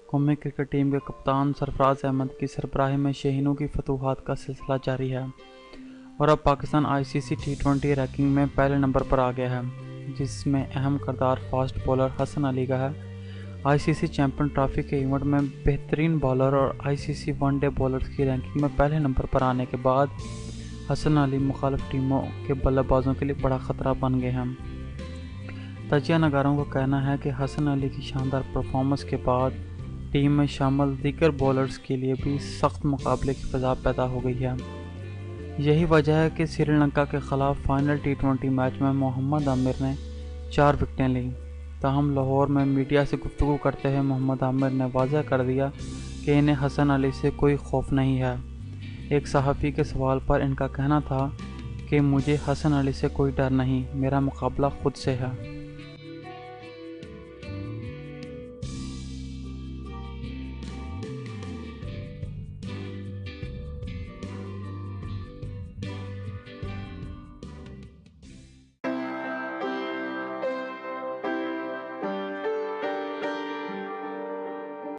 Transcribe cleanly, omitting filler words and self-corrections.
कौमी cricket team के कप्तान सरफराज अहमद की सरबराही में शहीनों की फतूहात का सिलसिला जारी है और अब पाकिस्तान आईसीसी टी20 रैंकिंग में पहले नंबर पर आ गया है, जिसमें अहम किरदार फास्ट बॉलर हसन अली का है। आईसीसी चैंपियन ट्रॉफी के इवेंट में बेहतरीन बॉलर और आईसीसी वनडे बॉलर्स की रैंकिंग में पहले नंबर पर आने के बाद हसन अली मुखालिफ टीमों के बल्लेबाजों के लिए बड़ा ख़तरा बन गए हैं। तजिया नगारों का कहना है कि हसन अली की शानदार परफॉर्मेंस के बाद टीम में शामिल दीगर बॉलर्स के लिए भी सख्त मुकाबले की फ़ज़ा पैदा हो गई है। यही वजह है कि श्रीलंका के ख़िलाफ़ फाइनल टी20 मैच में मोहम्मद आमिर ने 4 विकेटें लीं। ताहम लाहौर में मीडिया से गुफ्तगू करते हुए मोहम्मद आमिर ने वाज़ह कर दिया कि इन्हें हसन अली से कोई खौफ नहीं है। एक सहाफ़ी के सवाल पर इनका कहना था कि मुझे हसन अली से कोई डर नहीं, मेरा मुकाबला खुद से है।